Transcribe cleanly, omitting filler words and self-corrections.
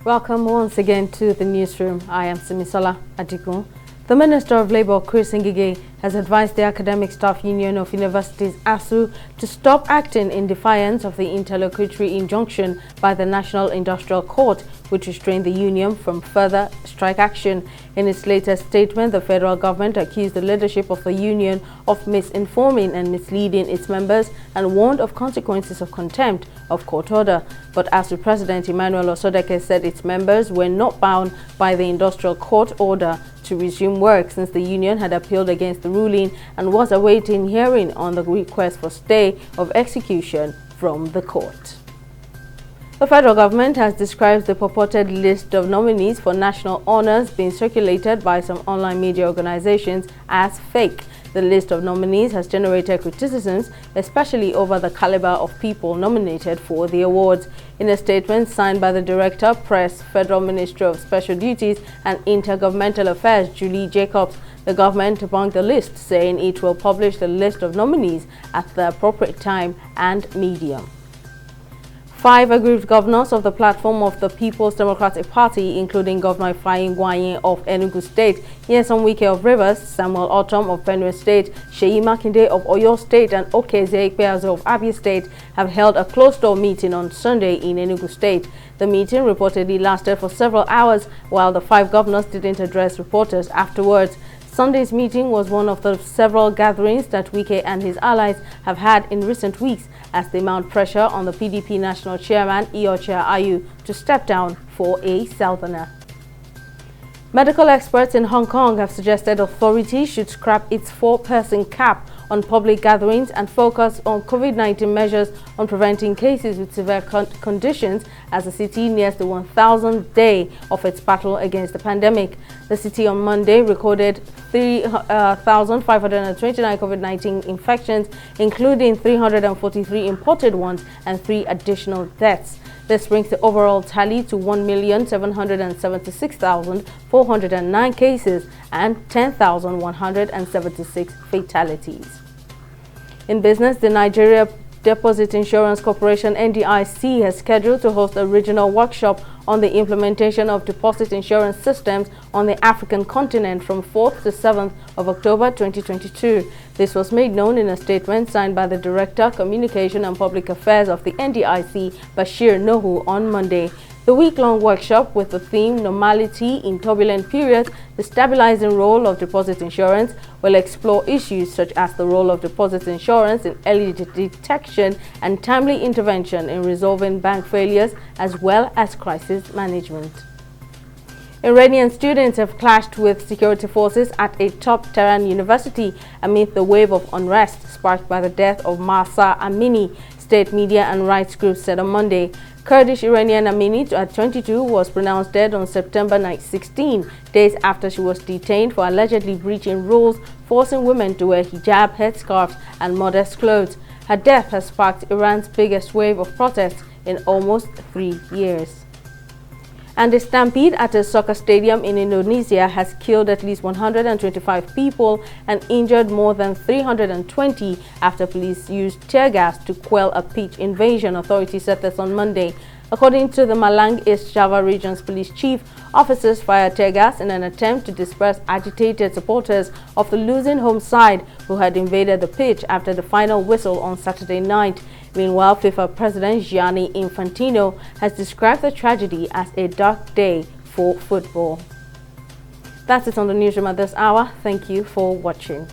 Welcome once again to the newsroom. I am Simisola Adigun. The Minister of Labour, Chris Ngige, has advised the Academic Staff Union of Universities ASU to stop acting in defiance of the interlocutory injunction by the National Industrial Court, which restrained the union from further strike action. In its latest statement, the federal government accused the leadership of the union of misinforming and misleading its members and warned of consequences of contempt of court order. But ASU President Emmanuel Osodeke said its members were not bound by the industrial court order to resume work since the union had appealed against the ruling and was awaiting hearing on the request for stay of execution from the court. The federal government has described the purported list of nominees for national honors being circulated by some online media organizations as fake. The list of nominees has generated criticisms, especially over the caliber of people nominated for the awards. In a statement signed by the Director, Press, Federal Ministry of Special Duties and Intergovernmental Affairs, Julie Jacobs, the government debunked the list, saying it will publish the list of nominees at the appropriate time and medium. 5 aggrieved governors of the platform of the People's Democratic Party, including Governor Ifeanyi Ugwuanyi of Enugu State, Nyesom Wike of Rivers, Samuel Ortom of Benue State, Seyi Makinde of Oyo State, and Okezie Ikpeazu of Abia State, have held a closed-door meeting on Sunday in Enugu State. The meeting reportedly lasted for several hours, while the 5 governors didn't address reporters afterwards. Sunday's meeting was one of the several gatherings that Wike and his allies have had in recent weeks as they mount pressure on the PDP national chairman Iyorchia Ayu to step down for a southerner. Medical experts in Hong Kong have suggested authorities should scrap its 4-person cap on public gatherings and focus on COVID-19 measures on preventing cases with severe conditions as the city nears the 1,000th day of its battle against the pandemic. The city on Monday recorded 3,529 COVID-19 infections, including 343 imported ones and 3 additional deaths. This brings the overall tally to 1,776,409 cases and 10,176 fatalities. In business, the Nigeria Deposit Insurance Corporation (NDIC) has scheduled to host a regional workshop on the implementation of deposit insurance systems on the African continent from 4th to 7th of October 2022. This was made known in a statement signed by the Director, Communication and Public Affairs of the NDIC, Bashir Nuhu, on Monday. The week-long workshop, with the theme Normality in Turbulent Periods, the Stabilizing Role of Deposit Insurance, will explore issues such as the role of deposit insurance in early detection and timely intervention in resolving bank failures, as well as crisis management. Iranian students have clashed with security forces at a top Tehran university amid the wave of unrest sparked by the death of Mahsa Amini, state media and rights groups said on Monday. Kurdish Iranian Amini, at 22, was pronounced dead on September 16, days after she was detained for allegedly breaching rules forcing women to wear hijab, headscarves, and modest clothes. Her death has sparked Iran's biggest wave of protests in almost 3 years. And a stampede at a soccer stadium in Indonesia has killed at least 125 people and injured more than 320 after police used tear gas to quell a pitch invasion, authorities said this on Monday. According to the Malang East Java Region's police chief, officers fired tear gas in an attempt to disperse agitated supporters of the losing home side who had invaded the pitch after the final whistle on Saturday night. Meanwhile, FIFA President Gianni Infantino has described the tragedy as a dark day for football. That's it on the newsroom at this hour. Thank you for watching.